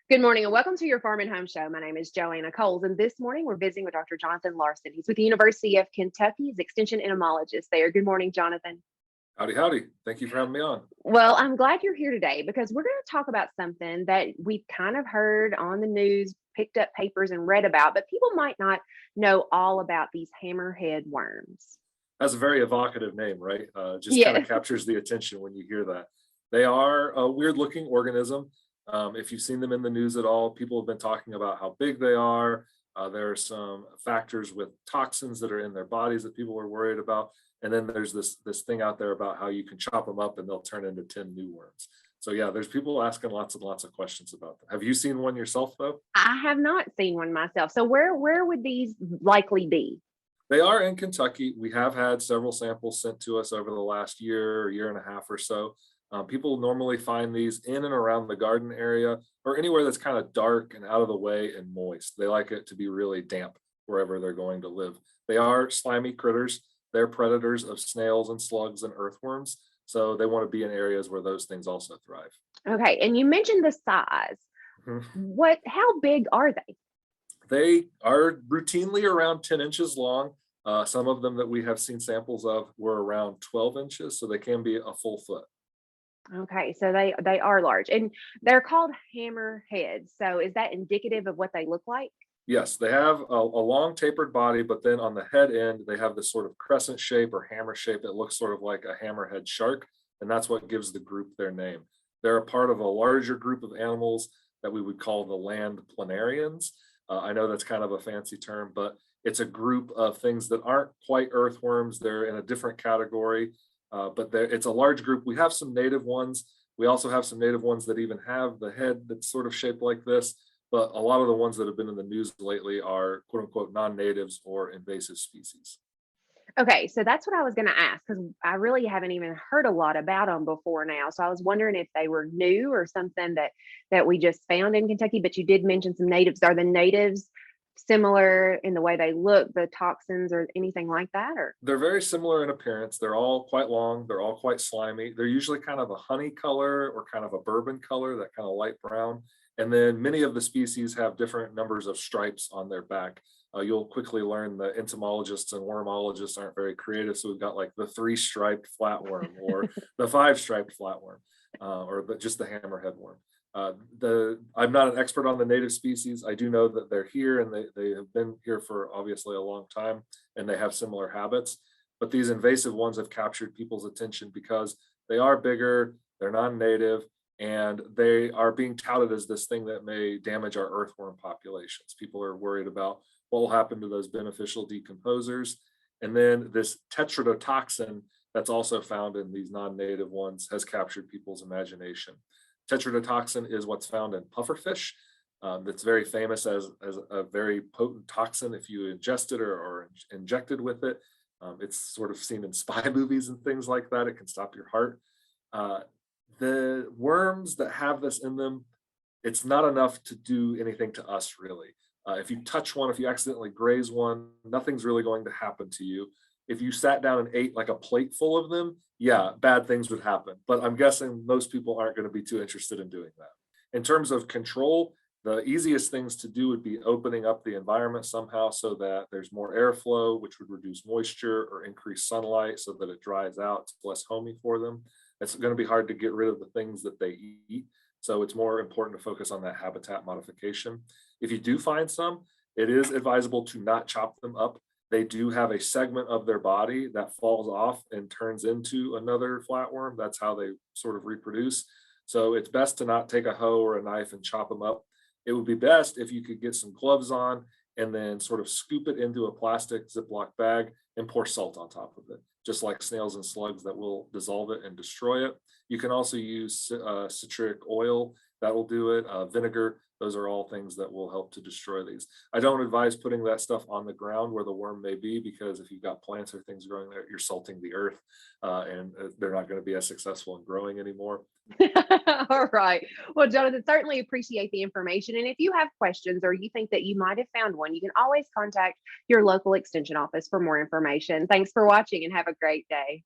Good morning and welcome to your Farm and Home Show. My name is Joanna Coles, and this morning we're visiting with Dr. Jonathan Larson. He's with the University of Kentucky. He's Extension Entomologist there. Good morning, Jonathan. Howdy, howdy. Thank you for having me on. Well, I'm glad you're here today because we're going to talk about something that we've kind of heard on the news, picked up papers, and read about, but people might not know all about these hammerhead worms. That's a very evocative name, right? Just kind Yeah. of captures the attention when you hear that. They are a weird looking organism. If you've seen them in the news at all, people have been talking about how big they are. There are some factors with toxins that are in their bodies that people are worried about. And then there's this thing out there about how you can chop them up and they'll turn into 10 new worms. So yeah, there's people asking lots and lots of questions about them. Have you seen one yourself though? I have not seen one myself. So where would these likely be? They are in Kentucky. We have had several samples sent to us over the last year and a half or so. People normally find these in and around the garden area or anywhere that's kind of dark and out of the way and moist. They like it to be really damp wherever they're going to live. They are slimy critters. They're predators of snails and slugs and earthworms. So they want to be in areas where those things also thrive. Okay, and you mentioned the size. Mhm. How big are they? They are routinely around 10 inches long. Some of them that we have seen samples of were around 12 inches, so they can be a full foot. Okay, so they are large, and they're called hammerheads. So is that indicative of what they look like? Yes, they have a long tapered body, but then on the head end, they have this sort of crescent shape or hammer shape that looks sort of like a hammerhead shark, and that's what gives the group their name. They're a part of a larger group of animals that we would call the land planarians. I know that's kind of a fancy term, but it's a group of things that aren't quite earthworms. They're in a different category, but it's a large group. We have some native ones. We also have some native ones that even have the head that's sort of shaped like this. But a lot of the ones that have been in the news lately are quote unquote non-natives or invasive species. Okay, so that's what I was going to ask because I really haven't even heard a lot about them before now. So I was wondering if they were new or something that we just found in Kentucky. But you did mention some natives. Are the natives similar in the way they look, the toxins or anything like that? Or They're very similar in appearance. They're all quite long. They're all quite slimy. They're usually kind of a honey color or kind of a bourbon color, that kind of light brown. And then many of the species have different numbers of stripes on their back. You'll quickly learn the entomologists and wormologists aren't very creative. So we've got like the three striped flatworm or the five striped flatworm just the hammerhead worm. I'm not an expert on the native species. I do know that they're here and they have been here for obviously a long time and they have similar habits. But these invasive ones have captured people's attention because they are bigger, they're non-native, and they are being touted as this thing that may damage our earthworm populations. People are worried about what will happen to those beneficial decomposers. And then this tetrodotoxin that's also found in these non-native ones has captured people's imagination. Tetrodotoxin is what's found in pufferfish. That's very famous as a very potent toxin if you ingest it or injected with it. It's sort of seen in spy movies and things like that. It can stop your heart. Uh, the worms that have this in them, it's not enough to do anything to us really. If you touch one, if you accidentally graze one, nothing's really going to happen to you. If you sat down and ate like a plate full of them, yeah, bad things would happen. But I'm guessing most people aren't going to be too interested in doing that. In terms of control, the easiest things to do would be opening up the environment somehow so that there's more airflow, which would reduce moisture or increase sunlight so that it dries out. It's less homey for them. It's going to be hard to get rid of the things that they eat. So it's more important to focus on that habitat modification. If you do find some, it is advisable to not chop them up. They do have a segment of their body that falls off and turns into another flatworm. That's how they sort of reproduce. So it's best to not take a hoe or a knife and chop them up. It would be best if you could get some gloves on and then sort of scoop it into a plastic Ziploc bag and pour salt on top of it, just like snails and slugs that will dissolve it and destroy it. You can also use citric oil, that will do it, vinegar. Those are all things that will help to destroy these. I don't advise putting that stuff on the ground where the worm may be, because if you've got plants or things growing there, you're salting the earth and they're not going to be as successful in growing anymore. all right. Well, Jonathan, certainly appreciate the information. And if you have questions or you think that you might have found one, you can always contact your local extension office for more information. Thanks for watching and have a great day.